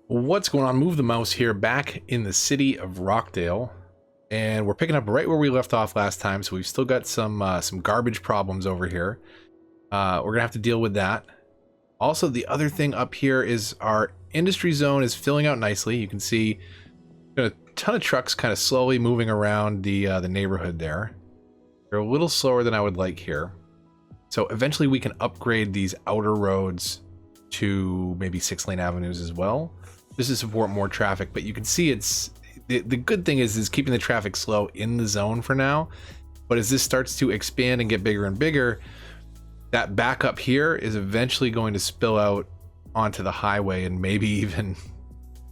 What's going on? Move the mouse here back in the city of Rockdale, and we're picking up right where we left off last time. So we've still got some garbage problems over here. We're gonna have to deal with that. Also, the other thing up here is our industry zone is filling out nicely. You can see a ton of trucks kind of slowly moving around the neighborhood there. They're a little slower than I would like here. So eventually we can upgrade these outer roads to maybe 6-lane avenues as well. This is support more traffic, but you can see it's the good thing is keeping the traffic slow in the zone for now. But as this starts to expand and get bigger and bigger, that back up here is eventually going to spill out onto the highway and maybe even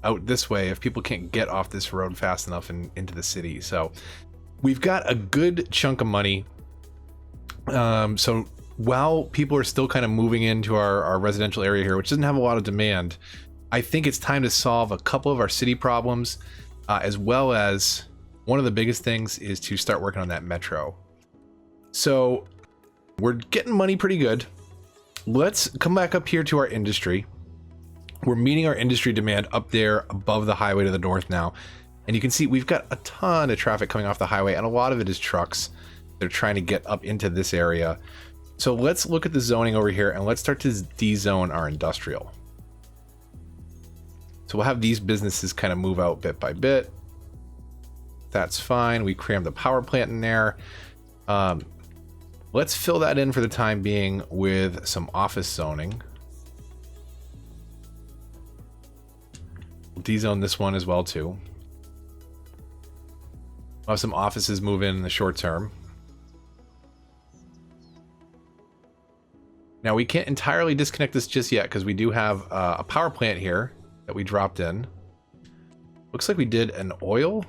out this way if people can't get off this road fast enough and into the city. So we've got a good chunk of money. So while people are still kind of moving into our residential area here, which doesn't have a lot of demand, I think it's time to solve a couple of our city problems, as well as one of the biggest things is to start working on that metro. So we're getting money pretty good. Let's come back up here to our industry. We're meeting our industry demand up there above the highway to the north now. And you can see we've got a ton of traffic coming off the highway, and a lot of it is trucks. They're trying to get up into this area. So let's look at the zoning over here and let's start to de-zone our industrial. So we'll have these businesses kind of move out bit by bit. That's fine. We crammed the power plant in there. Let's fill that in for the time being with some office zoning. We'll de-zone this one as well too. We'll have some offices move in the short term. Now we can't entirely disconnect this just yet because we do have a power plant here that we dropped in. Looks like we did an oil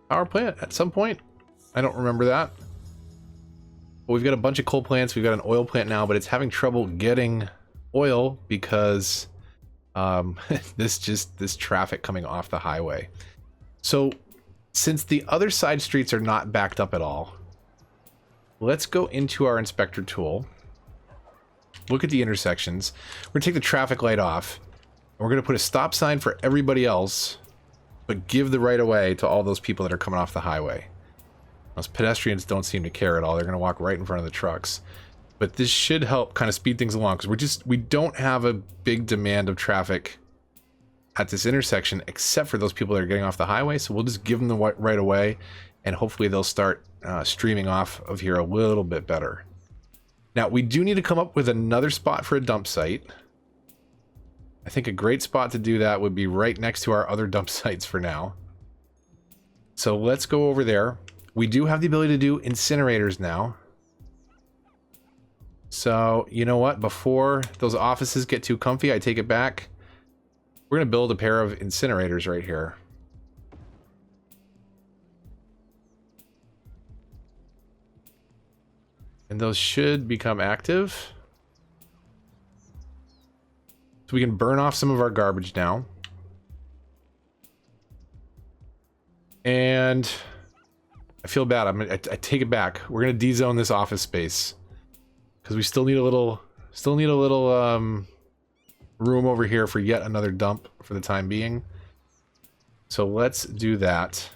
power plant at some point. I don't remember that. But we've got a bunch of coal plants. We've got an oil plant now, but it's having trouble getting oil because this traffic coming off the highway. So since the other side streets are not backed up at all, let's go into our inspector tool. Look at the intersections. We're gonna take the traffic light off. And we're gonna put a stop sign for everybody else, but give the right of way to all those people that are coming off the highway. Those pedestrians don't seem to care at all. They're gonna walk right in front of the trucks. But this should help kind of speed things along because we don't have a big demand of traffic at this intersection except for those people that are getting off the highway. So we'll just give them the right of way, and hopefully they'll start streaming off of here a little bit better. Now we do need to come up with another spot for a dump site. I think a great spot to do that would be right next to our other dump sites for now. So let's go over there. We do have the ability to do incinerators now. So you know what? Before those offices get too comfy, I take it back. We're going to build a pair of incinerators right here. And those should become active. So we can burn off some of our garbage now. And I feel bad. I take it back. We're gonna de-zone this office space because we still need a little room over here for yet another dump for the time being. So let's do that.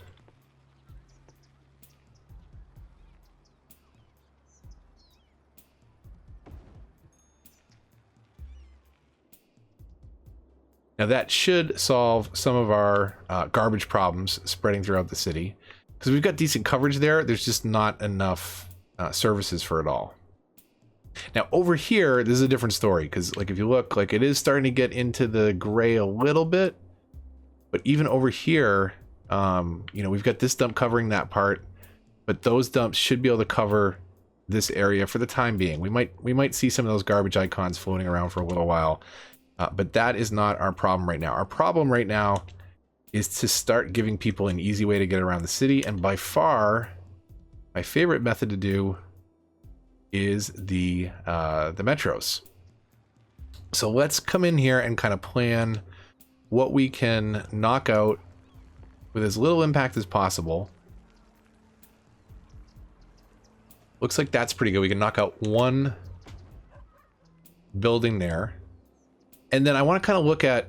Now that should solve some of our garbage problems spreading throughout the city. Because we've got decent coverage there, there's just not enough services for it all. Now over here, this is a different story. Because like if you look, like it is starting to get into the gray a little bit. But even over here, you know, we've got this dump covering that part. But those dumps should be able to cover this area for the time being. We might see some of those garbage icons floating around for a little while. But that is not our problem right now. Our problem right now is to start giving people an easy way to get around the city. And by far, my favorite method to do is the metros. So let's come in here and kind of plan what we can knock out with as little impact as possible. Looks like that's pretty good. We can knock out one building there. And then I want to kind of look at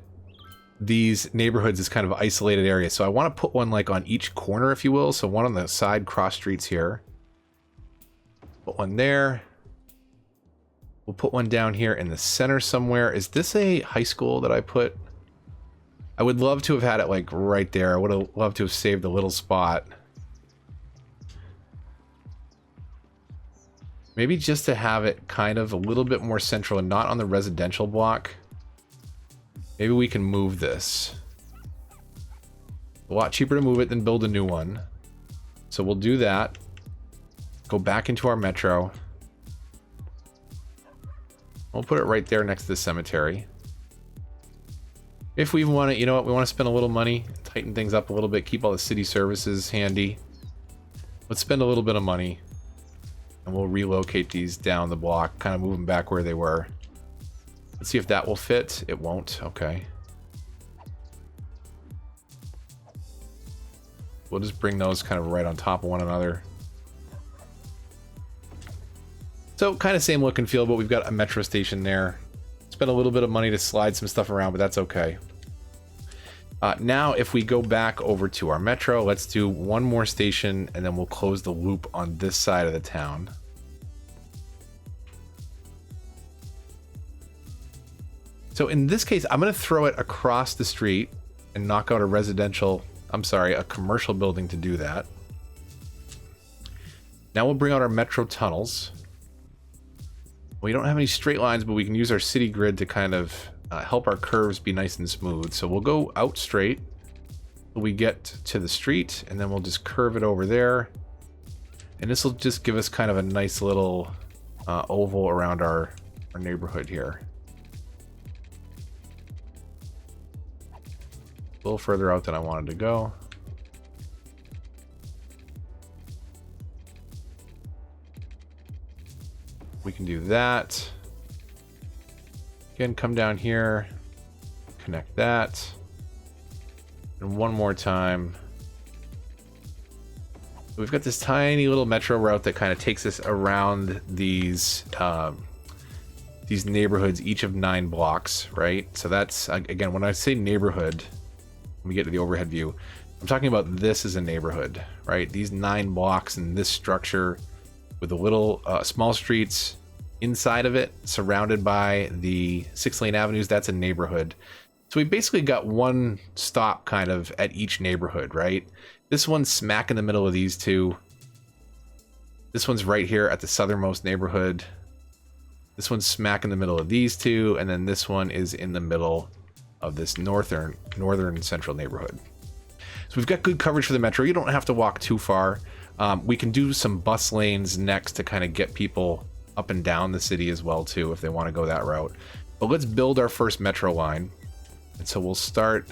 these neighborhoods as kind of isolated areas. So I want to put one like on each corner, if you will. So one on the side cross streets here. Put one there. We'll put one down here in the center somewhere. Is this a high school that I put? I would love to have had it like right there. I would have loved to have saved a little spot. Maybe just to have it kind of a little bit more central and not on the residential block. Maybe we can move this. A lot cheaper to move it than build a new one. So we'll do that. Go back into our metro. We'll put it right there next to the cemetery. If we want it, you know what, we want to spend a little money, tighten things up a little bit, keep all the city services handy. Let's spend a little bit of money. And we'll relocate these down the block, kind of move them back where they were. Let's see if that will fit. It won't. Okay. We'll just bring those kind of right on top of one another. So kind of same look and feel, but we've got a metro station there. Spent a little bit of money to slide some stuff around, but that's okay. Now, if we go back over to our metro, let's do one more station, and then we'll close the loop on this side of the town. So in this case, I'm going to throw it across the street and knock out a commercial building to do that. Now we'll bring out our metro tunnels. We don't have any straight lines, but we can use our city grid to kind of help our curves be nice and smooth. So we'll go out straight till we get to the street, and then we'll just curve it over there. And this will just give us kind of a nice little oval around our neighborhood here. A little further out than I wanted to go. We can do that. Again, come down here, connect that, and one more time. We've got this tiny little metro route that kind of takes us around these neighborhoods, each of 9 blocks, right? So that's, again, when I say neighborhood, when we get to the overhead view, I'm talking about this as a neighborhood, right? These 9 blocks and this structure with the little small streets inside of it, surrounded by the 6-lane avenues, that's a neighborhood. So we basically got one stop kind of at each neighborhood, right? This one's smack in the middle of these two. This one's right here at the southernmost neighborhood. This one's smack in the middle of these two, and then this one is in the middle of this northern central neighborhood. So we've got good coverage for the metro. You don't have to walk too far. We can do some bus lanes next to kind of get people up and down the city as well too, if they want to go that route. But let's build our first metro line. And so we'll start,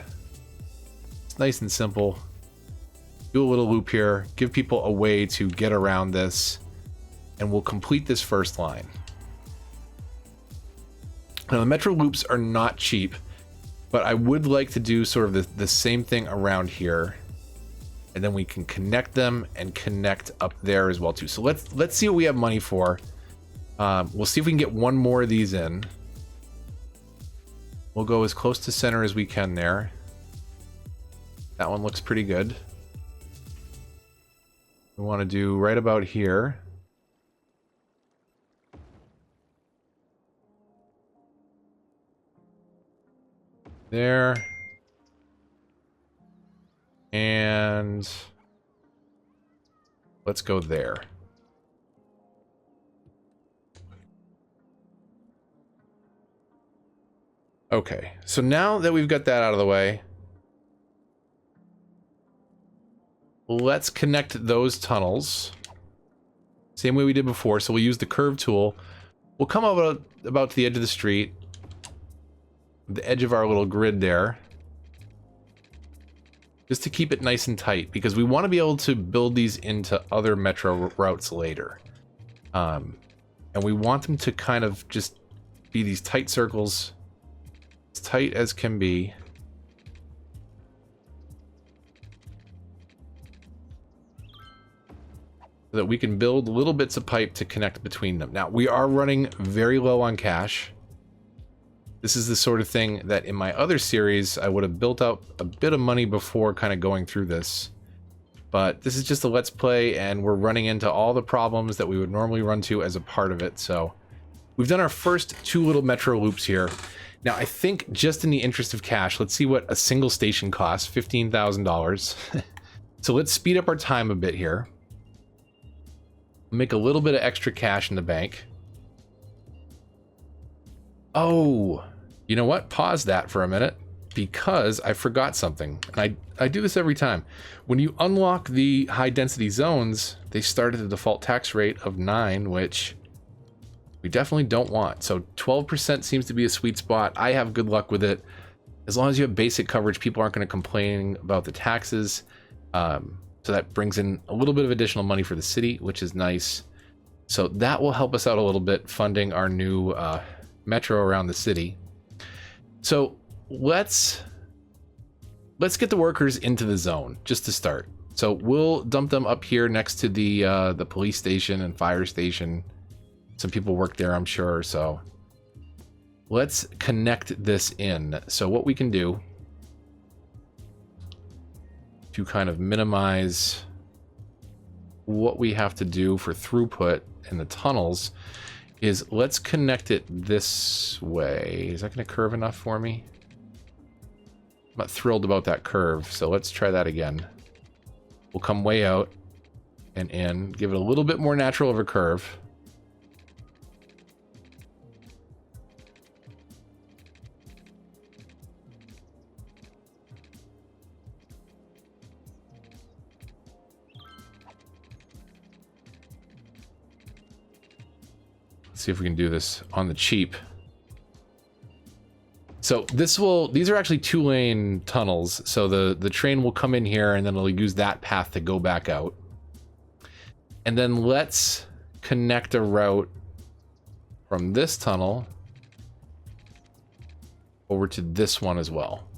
it's nice and simple. Do a little loop here, give people a way to get around this, and we'll complete this first line. Now the metro loops are not cheap, but I would like to do sort of the same thing around here. And then we can connect them and connect up there as well too. So let's see what we have money for. We'll see if we can get one more of these in. We'll go as close to center as we can there. That one looks pretty good. We want to do right about here. There. And let's go there. Okay, so now that we've got that out of the way, let's connect those tunnels. Same way we did before, so we'll use the curve tool. We'll come about to the edge of the street, the edge of our little grid there, just to keep it nice and tight, because we want to be able to build these into other metro routes later. And we want them to kind of just be these tight circles, as tight as can be. So that we can build little bits of pipe to connect between them. Now, we are running very low on cash. This is the sort of thing that in my other series, I would have built up a bit of money before kind of going through this. But this is just a Let's Play, and we're running into all the problems that we would normally run to as a part of it. So we've done our first 2 little metro loops here. Now, I think just in the interest of cash, let's see what a single station costs, $15,000. So let's speed up our time a bit here. Make a little bit of extra cash in the bank. Oh, you know what? Pause that for a minute, because I forgot something. And I do this every time. When you unlock the high density zones, they start at the default tax rate of 9, which we definitely don't want. So 12% seems to be a sweet spot. I have good luck with it. As long as you have basic coverage, people aren't going to complain about the taxes. So that brings in a little bit of additional money for the city, which is nice. So that will help us out a little bit, funding our new metro around the city. So let's get the workers into the zone just to start. So we'll dump them up here next to the police station and fire station. Some people work there, I'm sure. So let's connect this in. So what we can do to kind of minimize what we have to do for throughput in the tunnels is let's connect it this way. Is that going to curve enough for me? I'm not thrilled about that curve, so let's try that again. We'll come way out and in, give it a little bit more natural of a curve. See if we can do this on the cheap. So these are actually 2-lane tunnels. So the train will come in here and then it'll use that path to go back out. And then let's connect a route from this tunnel over to this one as well.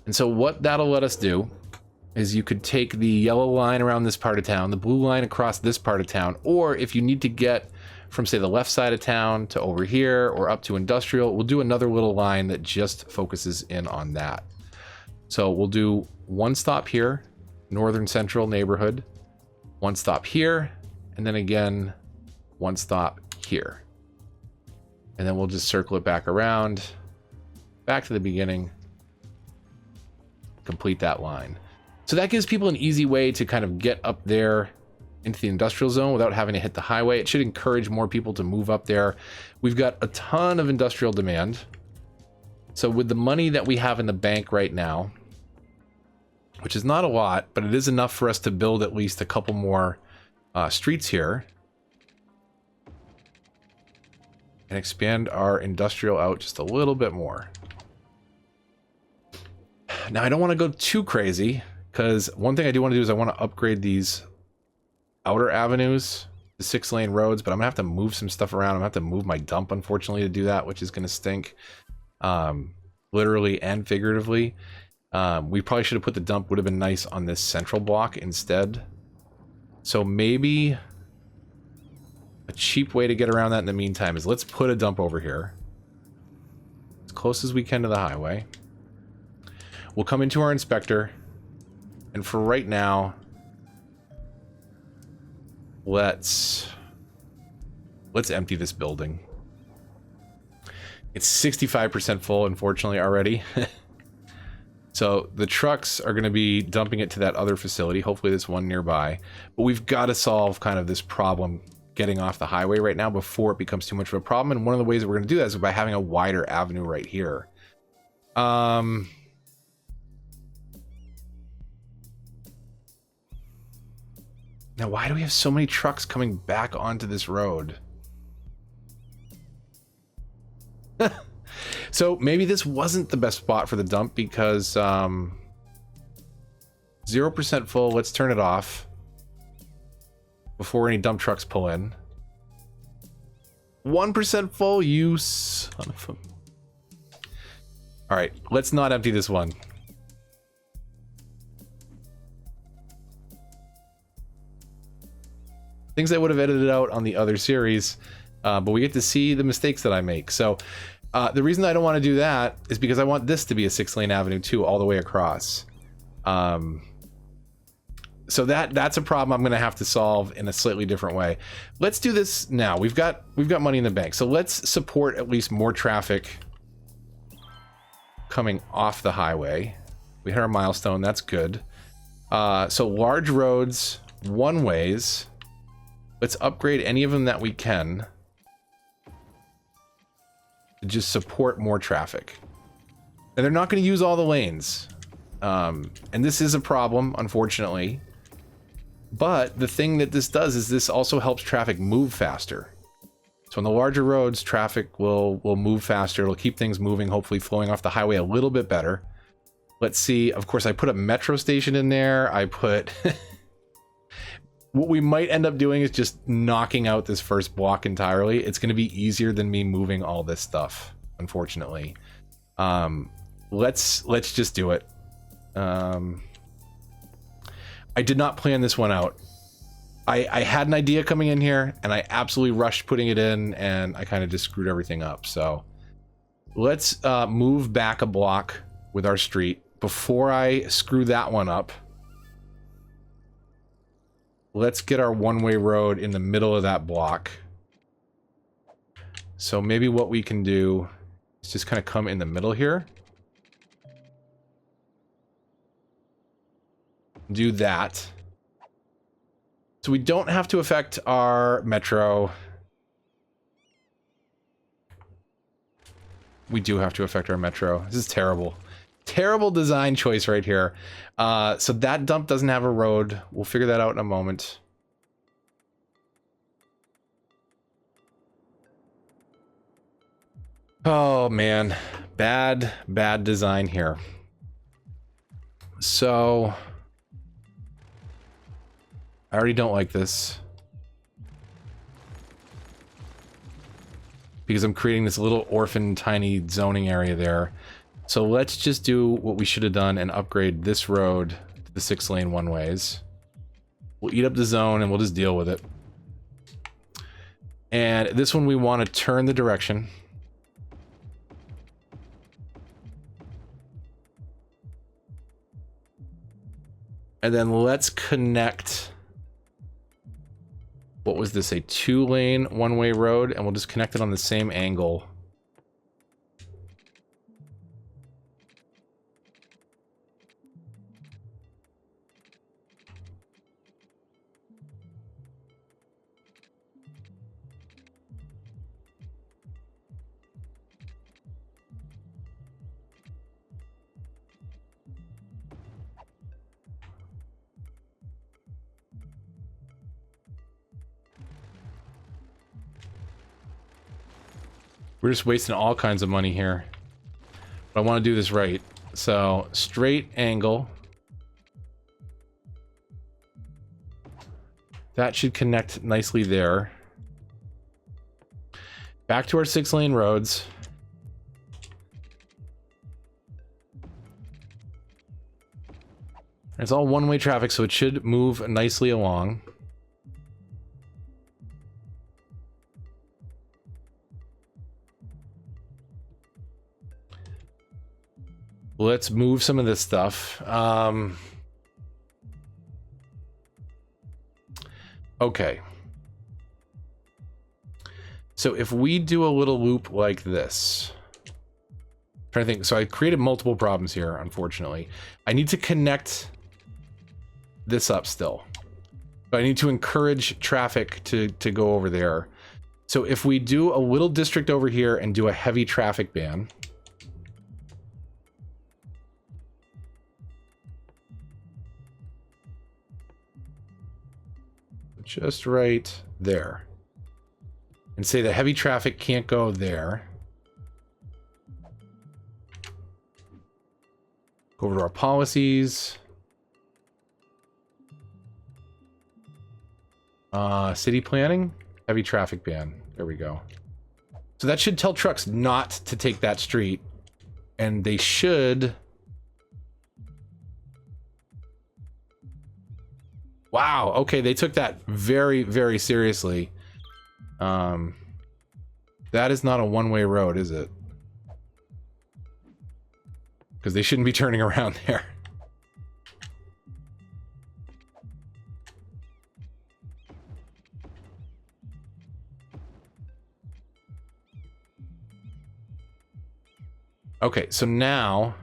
And so what that'll let us do is you could take the yellow line around this part of town, the blue line across this part of town, or if you need to get from, say, the left side of town to over here or up to industrial, we'll do another little line that just focuses in on that. So we'll do one stop here, northern central neighborhood, one stop here, and then again, one stop here. And then we'll just circle it back around, back to the beginning, complete that line. So that gives people an easy way to kind of get up there into the industrial zone without having to hit the highway. It should encourage more people to move up there. We've got a ton of industrial demand. So with the money that we have in the bank right now, which is not a lot, but it is enough for us to build at least a couple more streets here and expand our industrial out just a little bit more. Now, I don't want to go too crazy, because one thing I do want to do is I want to upgrade these outer avenues to 6-lane roads, but I'm gonna have to move some stuff around. I'm gonna have to move my dump, unfortunately, to do that, which is gonna stink, literally and figuratively. We probably should have put the dump, would have been nice, on this central block instead. So maybe a cheap way to get around that in the meantime is let's put a dump over here as close as we can to the highway. We'll come into our inspector, and for right now, let's empty this building. It's 65% full, unfortunately, already. So the trucks are going to be dumping it to that other facility, hopefully this one nearby. But we've got to solve kind of this problem getting off the highway right now before it becomes too much of a problem. And one of the ways that we're going to do that is by having a wider avenue right here. Now, why do we have so many trucks coming back onto this road? So maybe this wasn't the best spot for the dump because 0% full. Let's turn it off before any dump trucks pull in. 1% full, you son of a... All right, let's not empty this one. Things I would have edited out on the other series, but we get to see the mistakes that I make. So The reason I don't want to do that is because I want this to be a 6-lane avenue too, all the way across. So that's a problem I'm going to have to solve in a slightly different way. Let's do this now. We've got money in the bank, so let's support at least more traffic coming off the highway. We hit our milestone. That's good. So large roads, one ways. Let's upgrade any of them that we can to just support more traffic. And they're not going to use all the lanes. And this is a problem, unfortunately. But the thing that this does is this also helps traffic move faster. So on the larger roads, traffic will move faster. It'll keep things moving, hopefully flowing off the highway a little bit better. Let's see. Of course, I put a metro station in there. I put... What we might end up doing is just knocking out this first block entirely. It's going to be easier than me moving all this stuff, unfortunately. Let's just do it. I did not plan this one out. I had an idea coming in here, and I absolutely rushed putting it in, and I kind of just screwed everything up. So let's move back a block with our street. Before I screw that one up, let's get our one-way road in the middle of that block. So maybe what we can do is just kind of come in the middle here. Do that. So we don't have to affect our metro. We do have to affect our metro. This is terrible. Terrible design choice right here. So that dump doesn't have a road. We'll figure that out in a moment. Oh man, bad design here. So I already don't like this because I'm creating this little orphan tiny zoning area there. So let's just do what we should have done and upgrade this road to the 6-lane one-ways. We'll eat up the zone and we'll just deal with it. And this one we want to turn the direction. And then let's connect... What was this? A 2-lane one-way road, and we'll just connect it on the same angle. We're just wasting all kinds of money here. But I want to do this right. So, straight angle. That should connect nicely there. Back to our 6-lane roads. It's all one-way traffic, so it should move nicely along. Let's move some of this stuff. Okay. So if we do a little loop like this, I'm trying to think. So I created multiple problems here, unfortunately. I need to connect this up still. But I need to encourage traffic to go over there. So if we do a little district over here and do a heavy traffic ban, just right there, and say that heavy traffic can't go there. Go over to our policies. City planning, heavy traffic ban. There we go. So that should tell trucks not to take that street, and they should... Wow, okay, they took that very, very seriously. That is not a one-way road, is it? because they shouldn't be turning around there. Okay, so now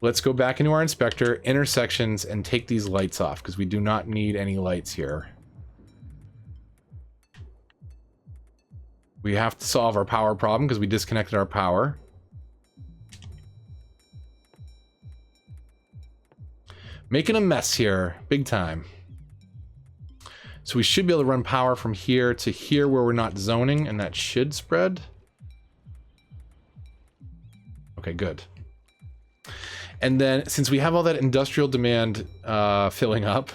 let's go back into our inspector, intersections, and take these lights off because we do not need any lights here. We have to solve our power problem because we disconnected our power. Making a mess here, big time. So we should be able to run power from here to here where we're not zoning, and that should spread. Okay, good. And then since we have all that industrial demand filling up,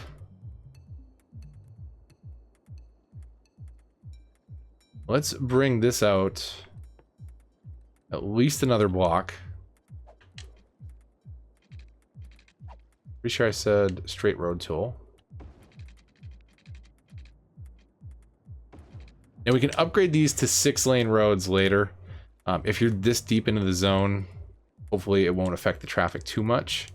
let's bring this out at least another block. Pretty sure I said straight road tool. And we can upgrade these to 6-lane roads later. If you're this deep into the zone, hopefully it won't affect the traffic too much.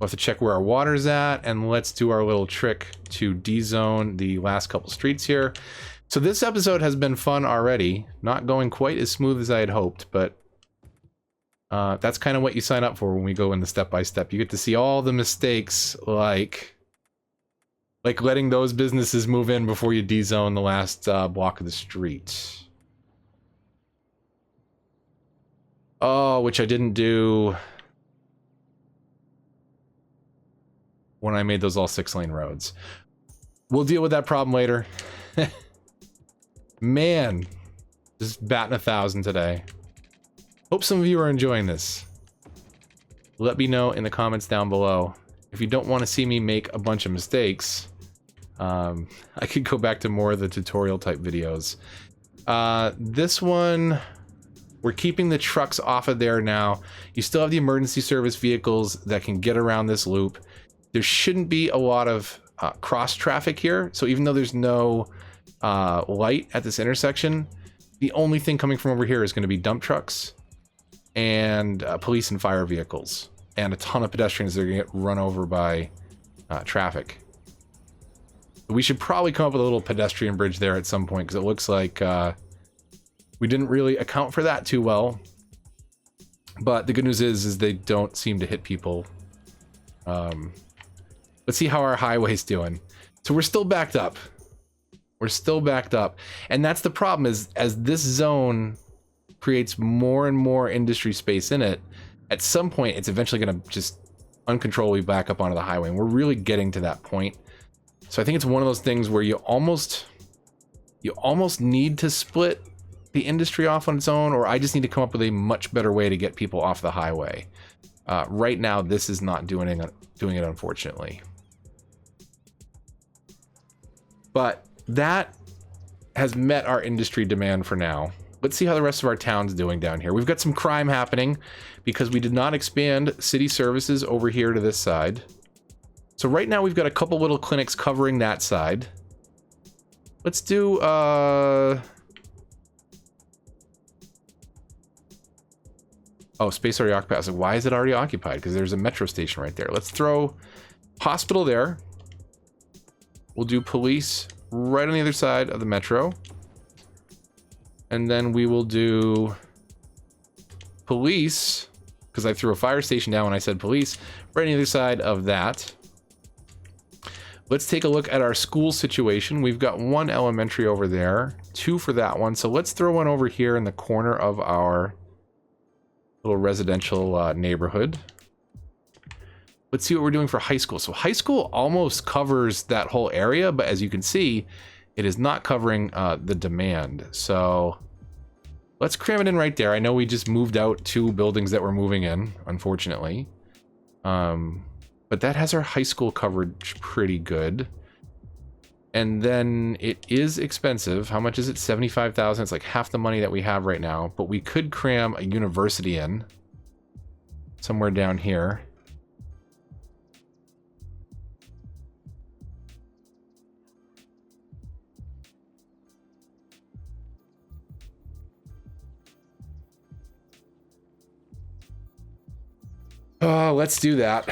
We'll have to check where our water's at, and let's do our little trick to de-zone the last couple streets here. So this episode has been fun already. Not going quite as smooth as I had hoped, but that's kind of what you sign up for when we go in the step-by-step. You get to see all the mistakes, like letting those businesses move in before you de-zone the last block of the street. Oh, which I didn't do when I made those all 6-lane roads. We'll deal with that problem later. Man, just batting 1,000 today. Hope some of you are enjoying this. Let me know in the comments down below. If you don't want to see me make a bunch of mistakes, I could go back to more of the tutorial type videos. This one, we're keeping the trucks off of there now. You still have the emergency service vehicles that can get around this loop. There shouldn't be a lot of cross traffic here. So even though there's no light at this intersection, the only thing coming from over here is going to be dump trucks and police and fire vehicles, and a ton of pedestrians that are going to get run over by traffic. We should probably come up with a little pedestrian bridge there at some point, because it looks like we didn't really account for that too well. But the good news is they don't seem to hit people. Let's see how our highway's doing. So we're still backed up. We're still backed up. And that's the problem, is as this zone creates more and more industry space in it, at some point it's eventually going to just uncontrollably back up onto the highway. And we're really getting to that point. So I think it's one of those things where you almost need to split the industry off on its own, or I just need to come up with a much better way to get people off the highway. Right now, this is not doing it, unfortunately. But that has met our industry demand for now. Let's see how the rest of our town's doing down here. We've got some crime happening because we did not expand city services over here to this side. So right now we've got a couple little clinics covering that side. Let's do, oh, space already occupied. I was like, why is it already occupied? Because there's a metro station right there. Let's throw hospital there. We'll do police right on the other side of the metro. And then we will do police, because I threw a fire station down when I said police, right on the other side of that. Let's take a look at our school situation. We've got 1 elementary over there, 2 for that one. So let's throw one over here in the corner of our little residential neighborhood. Let's see what we're doing for high school. So high school almost covers that whole area, but as you can see, it is not covering the demand. So let's cram it in right there. I know we just moved out 2 buildings that we're moving in, unfortunately. But that has our high school coverage pretty good. And then it is expensive. How much is it? 75,000. It's like half the money that we have right now, but we could cram a university in somewhere down here. Let's do that.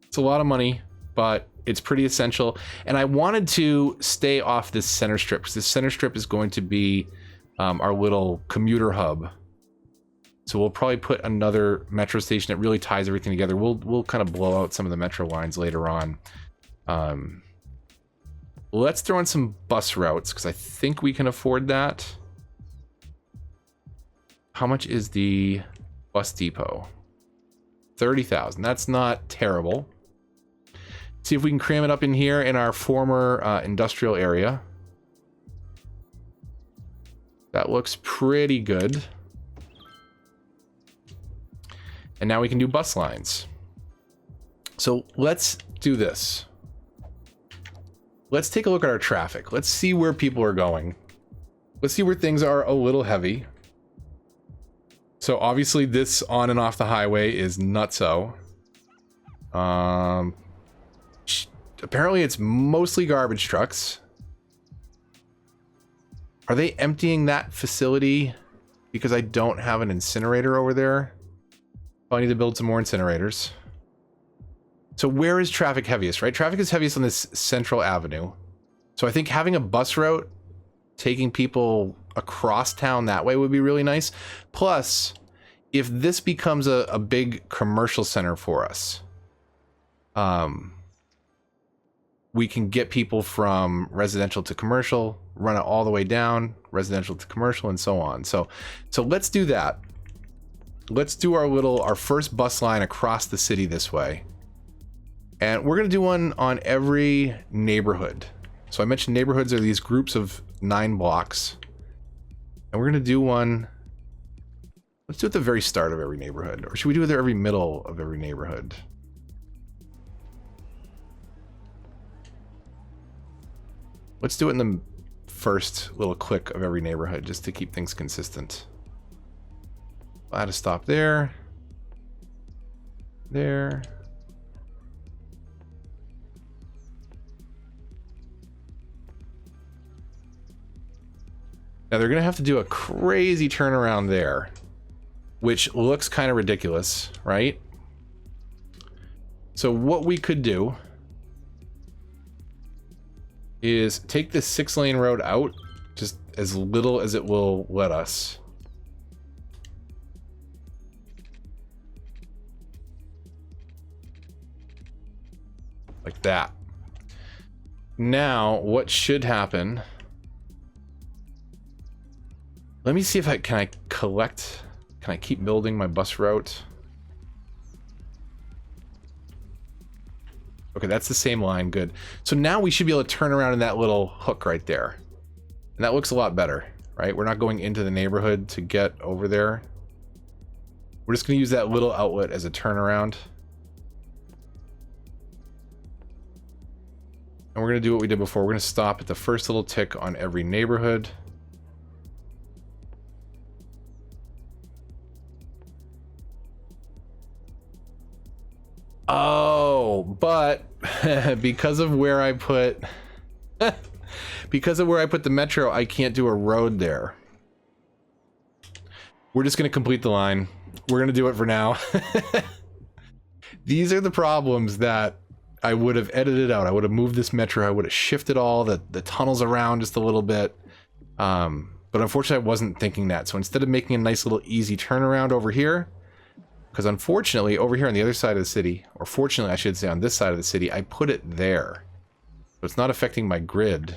It's a lot of money, but it's pretty essential. And I wanted to stay off this center strip because this center strip is going to be our little commuter hub. So we'll probably put another metro station that really ties everything together. We'll kind of blow out some of the metro lines later on. Let's throw in some bus routes because I think we can afford that. How much is the bus depot? 30,000. That's not terrible. See if we can cram it up in here in our former industrial area. That looks pretty good. And now we can do bus lines. So let's do this. Let's take a look at our traffic. Let's see where people are going. Let's see where things are a little heavy. So obviously this on and off the highway is nutso. Apparently it's mostly garbage trucks. Are they emptying that facility because I don't have an incinerator over there? I need to build some more incinerators. So where is traffic heaviest, right? Traffic is heaviest on this central avenue. So I think having a bus route taking people across town that way would be really nice. Plus, if this becomes a big commercial center for us, we can get people from residential to commercial, run it all the way down, residential to commercial, and so on. So let's do that. Let's do our first bus line across the city this way. And we're going to do one on every neighborhood. So I mentioned neighborhoods are these groups of 9 blocks. And we're going to do one. Let's do it at the very start of every neighborhood. Or should we do it at every middle of every neighborhood? Let's do it in the first little click of every neighborhood just to keep things consistent. I'll add a stop there. There. Now they're going to have to do a crazy turnaround there, which looks kind of ridiculous, right? So what we could do is take this 6-lane road out, just as little as it will let us. Like that. Now, what should happen... Let me see if can I keep building my bus route? Okay, that's the same line, good. So now we should be able to turn around in that little hook right there. And that looks a lot better, right? We're not going into the neighborhood to get over there. We're just gonna use that little outlet as a turnaround. And we're gonna do what we did before. We're gonna stop at the first little tick on every neighborhood. Oh, but because of where I put the metro, I can't do a road there. We're just going to complete the line. We're going to do it for now. These are the problems that I would have edited out. I would have moved this metro. I would have shifted all the tunnels around just a little bit. But unfortunately, I wasn't thinking that. So instead of making a nice little easy turnaround over here, because unfortunately, over here on the other side of the city, or fortunately, I should say on this side of the city, I put it there. So it's not affecting my grid.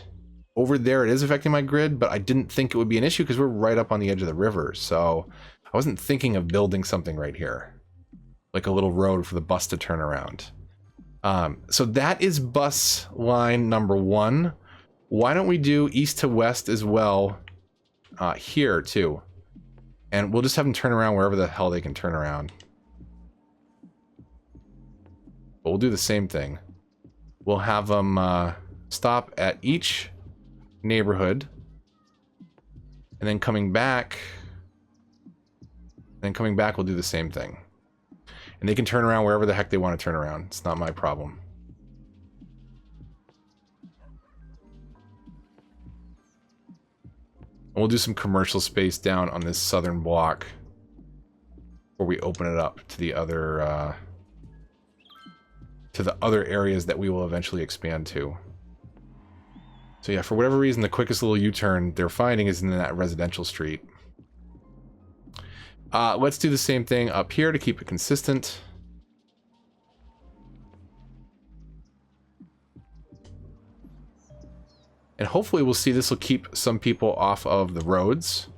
Over there, it is affecting my grid, but I didn't think it would be an issue because we're right up on the edge of the river. So I wasn't thinking of building something right here. Like a little road for the bus to turn around. So that is bus line number 1. Why don't we do east to west as well here, too? And we'll just have them turn around wherever the hell they can turn around. But we'll do the same thing. We'll have them stop at each neighborhood. And then coming back... we'll do the same thing. And they can turn around wherever the heck they want to turn around. It's not my problem. And we'll do some commercial space down on this southern block. before we open it up to the other areas that we will eventually expand to. So yeah, for whatever reason, the quickest little U-turn they're finding is in that residential street. Let's do the same thing up here to keep it consistent. And hopefully we'll see this will keep some people off of the roads.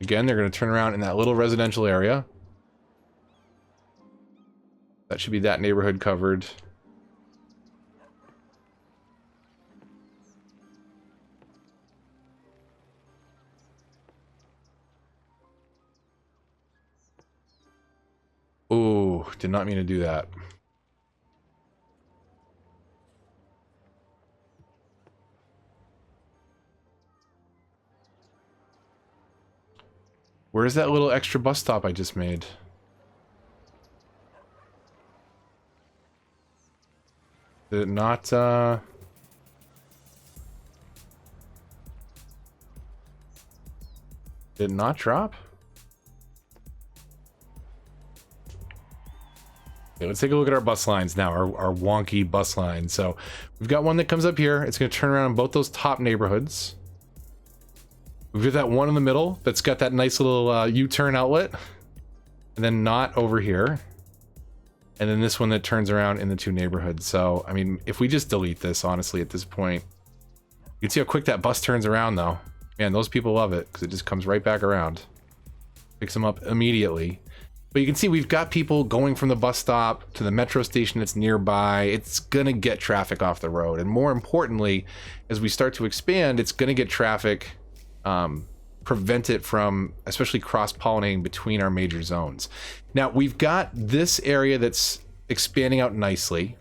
Again, they're going to turn around in that little residential area. That should be that neighborhood covered. Ooh, did not mean to do that. Where's that little extra bus stop I just made? Did it not, did it not drop? Okay, let's take a look at our bus lines now, our wonky bus lines. So we've got one that comes up here. It's going to turn around in both those top neighborhoods. We've got that one in the middle that's got that nice little U-turn outlet. And then not over here. And then this one that turns around in the two neighborhoods. So, I mean, if we just delete this, honestly, at this point, you can see how quick that bus turns around, though. Man, those people love it, because it just comes right back around. Picks them up immediately. But you can see we've got people going from the bus stop to the metro station that's nearby. It's going to get traffic off the road. And more importantly, as we start to expand, it's going to get traffic, prevent it from especially cross-pollinating between our major zones. Now, we've got this area that's expanding out nicely.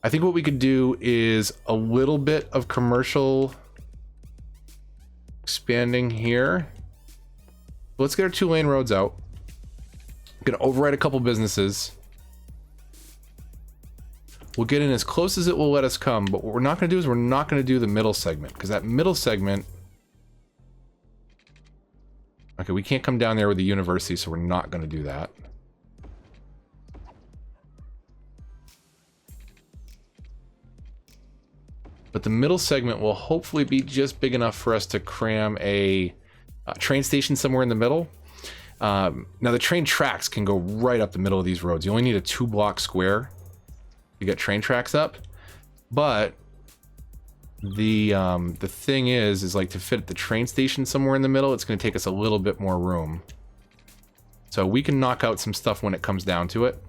I think what we could do is a little bit of commercial expanding here. Let's get our 2-lane roads out. Gonna override a couple businesses. We'll get in as close as it will let us come, but what we're not gonna do is we're not gonna do the middle segment, because that middle segment... Okay, we can't come down there with the university, so we're not gonna do that. But the middle segment will hopefully be just big enough for us to cram a train station somewhere in the middle. Now the train tracks can go right up the middle of these roads. You only need a 2-block square to get train tracks up. But the thing is like to fit the train station somewhere in the middle, it's going to take us a little bit more room. So we can knock out some stuff when it comes down to it.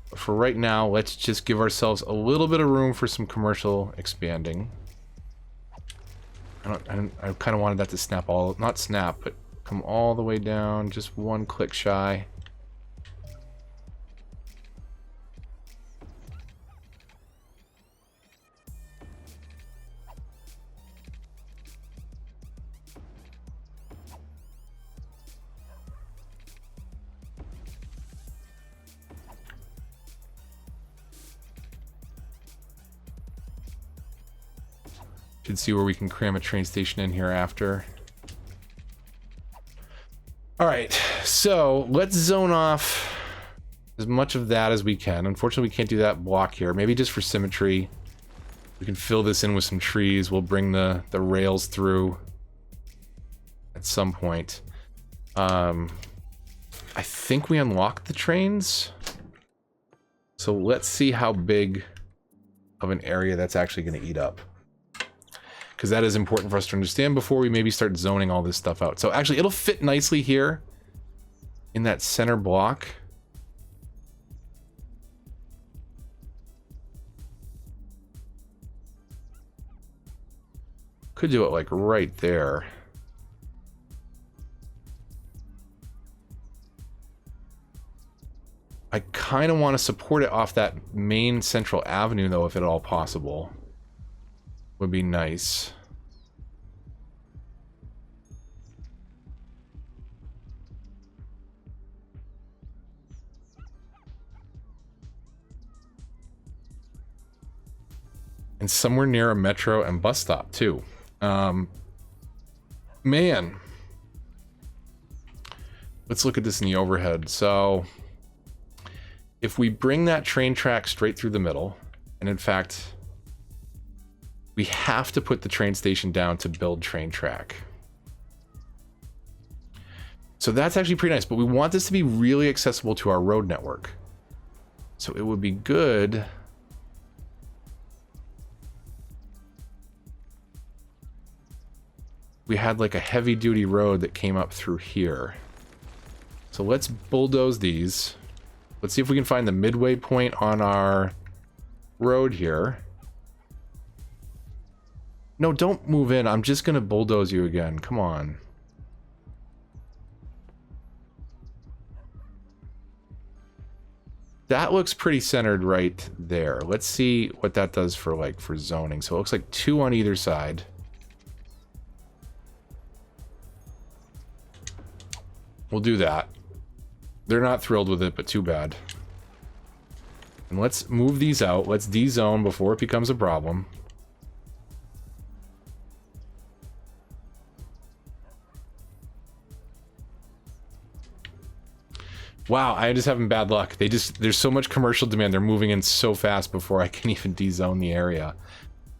But for right now, let's just give ourselves a little bit of room for some commercial expanding. I kind of wanted that to snap all, not snap, but come all the way down, just one click shy. Should see where we can cram a train station in here after. All right, so let's zone off as much of that as we can. Unfortunately, we can't do that block here. Maybe just for symmetry, we can fill this in with some trees. We'll bring the rails through at some point. I think we unlocked the trains. So let's see how big of an area that's actually going to eat up. Because that is important for us to understand before we maybe start zoning all this stuff out. So actually, it'll fit nicely here in that center block. Could do it like right there. I kind of want to support it off that main central avenue, though, if at all possible. Would be nice. And somewhere near a metro and bus stop, too. man. Let's look at this in the overhead. So if we bring that train track straight through the middle, and in fact, we have to put the train station down to build train track. So that's actually pretty nice, but we want this to be really accessible to our road network. So it would be good. We had like a heavy duty road that came up through here. So let's bulldoze these. Let's see if we can find the midway point on our road here. No, don't move in. I'm just gonna bulldoze you again. Come on. That looks pretty centered right there. Let's see what that does for zoning. So it looks like 2 on either side. We'll do that. They're not thrilled with it, but too bad. And let's move these out. Let's de-zone before it becomes a problem. Wow, I just having bad luck. There's so much commercial demand. They're moving in so fast before I can even de-zone the area.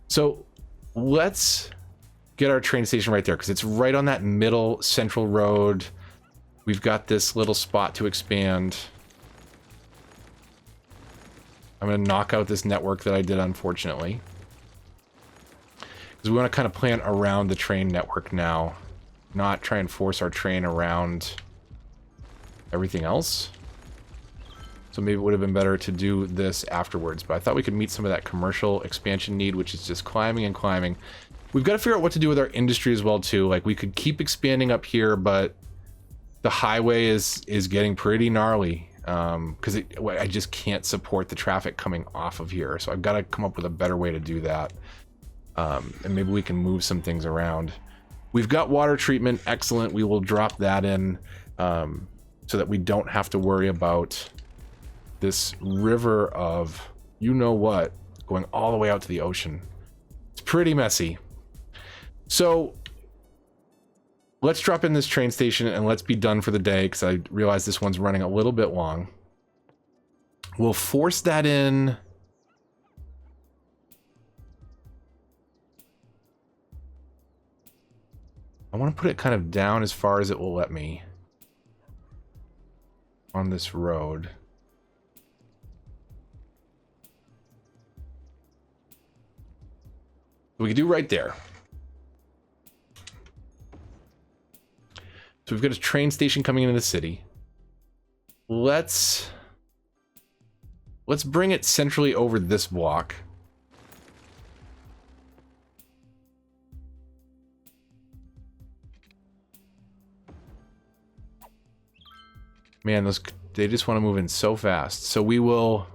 So let's get our train station right there because it's right on that middle central road. We've got this little spot to expand. I'm going to knock out this network that I did, unfortunately. Because we want to kind of plan around the train network now. Not try and force our train around everything else. So maybe it would have been better to do this afterwards. But I thought we could meet some of that commercial expansion need, which is just climbing and climbing. We've got to figure out what to do with our industry as well, too. Like, we could keep expanding up here, but the highway is getting pretty gnarly. Because I just can't support the traffic coming off of here. So I've got to come up with a better way to do that. And maybe we can move some things around. We've got water treatment. Excellent. We will drop that in so that we don't have to worry about this river of you-know-what going all the way out to the ocean. It's pretty messy. So let's drop in this train station and let's be done for the day because I realize this one's running a little bit long. We'll force that in. I want to put it kind of down as far as it will let me on this road. We can do right there. So we've got a train station coming into the city. Let's bring it centrally over this block. Man, they just want to move in so fast. So we will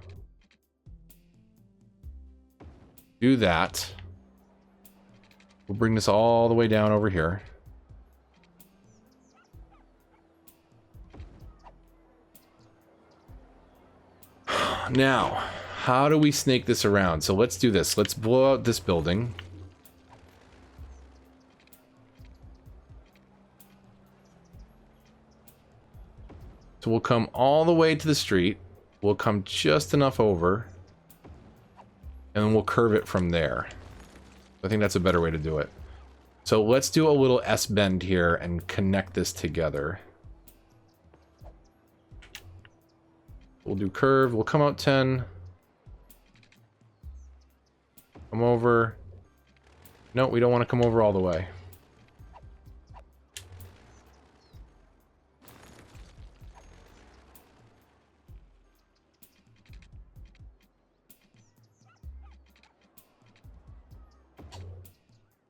do that. We'll bring this all the way down over here. Now, how do we snake this around? So let's do this. Let's blow out this building. So we'll come all the way to the street. We'll come just enough over. And then we'll curve it from there. I think that's a better way to do it. So let's do a little S-bend here and connect this together. We'll do curve. We'll come out 10. Come over. No, we don't want to come over all the way.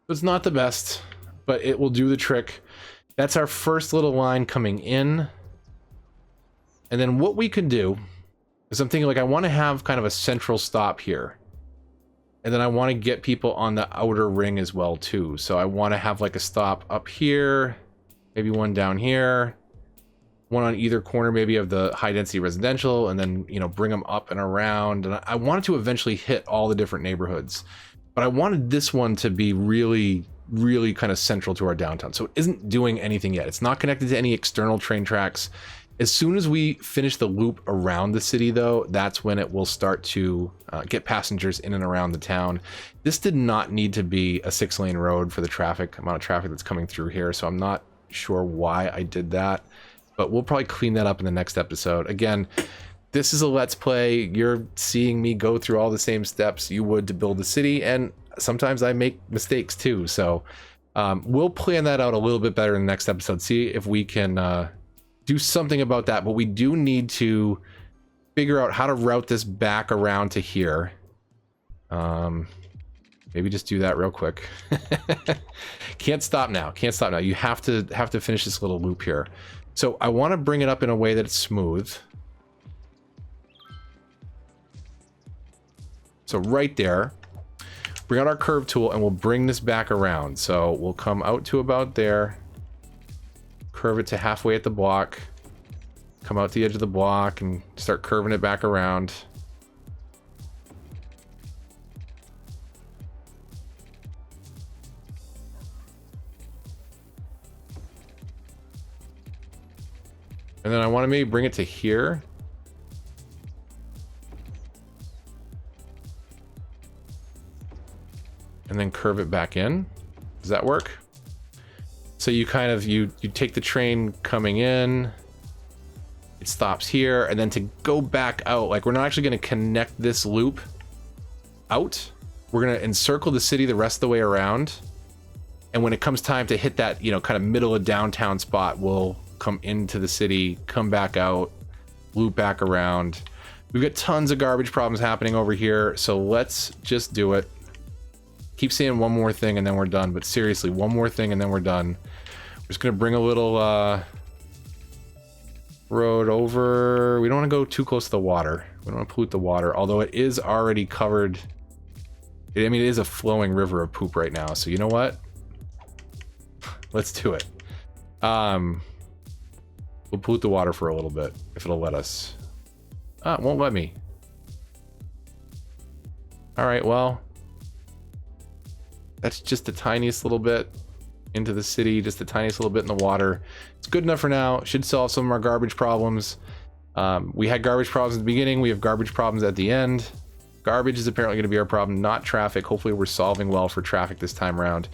It's not the best, but it will do the trick. That's our first little line coming in. And then what we could do is I'm thinking like I want to have kind of a central stop here. And then I want to get people on the outer ring as well too. So I want to have like a stop up here, maybe one down here, one on either corner maybe of the high density residential, and then, you know, bring them up and around. And I wanted to eventually hit all the different neighborhoods. But I wanted this one to be really really kind of central to our downtown. So it isn't doing anything yet. It's not connected to any external train tracks. As soon as we finish the loop around the city, though, that's when it will start to get passengers in and around the town. This did not need to be a 6-lane road for the amount of traffic that's coming through here, so I'm not sure why I did that, but we'll probably clean that up in the next episode. Again, this is a Let's Play. You're seeing me go through all the same steps you would to build a city, and sometimes I make mistakes too, so we'll plan that out a little bit better in the next episode, see if we can do something about that. But we do need to figure out how to route this back around to here. Maybe just do that real quick. Can't stop now. You have to finish this little loop here. So I want to bring it up in a way that it's smooth. So right there, bring out our curve tool and we'll bring this back around. So we'll come out to about there. Curve it to halfway at the block, come out to the edge of the block and start curving it back around. And then I want to maybe bring it to here. And then curve it back in. Does that work? So you kind of, you take the train coming in, it stops here, and then to go back out, like we're not actually going to connect this loop out. We're going to encircle the city the rest of the way around. And when it comes time to hit that, kind of middle of downtown spot, we'll come into the city, come back out, loop back around. We've got tons of garbage problems happening over here, so let's just do it. Keep saying one more thing and then we're done, but seriously, one more thing and then we're done. We're just gonna bring a little road over. We don't want to go too close to the water. We don't want to pollute the water, although it is already covered. I mean, it is a flowing river of poop right now, so you know what? Let's do it. We'll pollute the water for a little bit, if it'll let us. It won't let me. All right, well, that's just the tiniest little bit into the city, just the tiniest little bit in the water. It's good enough for now. Should solve some of our garbage problems. We had garbage problems at the beginning. We have garbage problems at the end. Garbage is apparently going to be our problem, not traffic. Hopefully we're solving well for traffic this time around.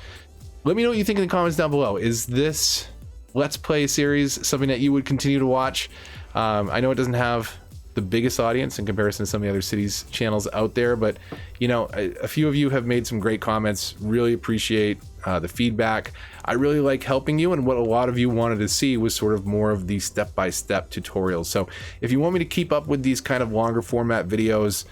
Let me know what you think in the comments down below. Is this Let's Play series something that you would continue to watch? I know it doesn't have the biggest audience in comparison to some of the other cities channels out there, but a few of you have made some great comments. Really appreciate the feedback. I really like helping you, and what a lot of you wanted to see was sort of more of these step-by-step tutorials. So if you want me to keep up with these kind of longer format videos,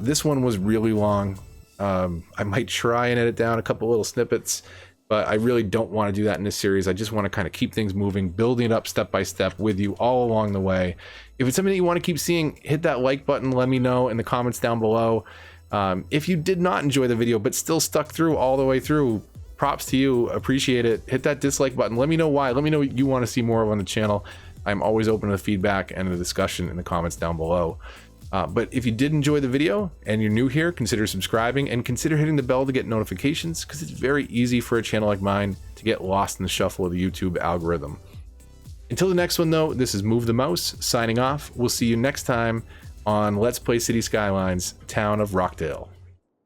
this one was really long. I might try and edit down a couple little snippets, but I really don't want to do that in this series. I just want to kind of keep things moving, building it up step by step with you all along the way. If it's something that you want to keep seeing, hit that like button. Let me know in the comments down below. If you did not enjoy the video, but still stuck through all the way through, props to you. Appreciate it. Hit that dislike button. Let me know why. Let me know what you want to see more of on the channel. I'm always open to feedback and a discussion in the comments down below. But if you did enjoy the video and you're new here, consider subscribing and consider hitting the bell to get notifications, because it's very easy for a channel like mine to get lost in the shuffle of the YouTube algorithm. Until the next one though, this is Move the Mouse signing off. We'll see you next time on Let's Play City Skylines, Town of Rockdale.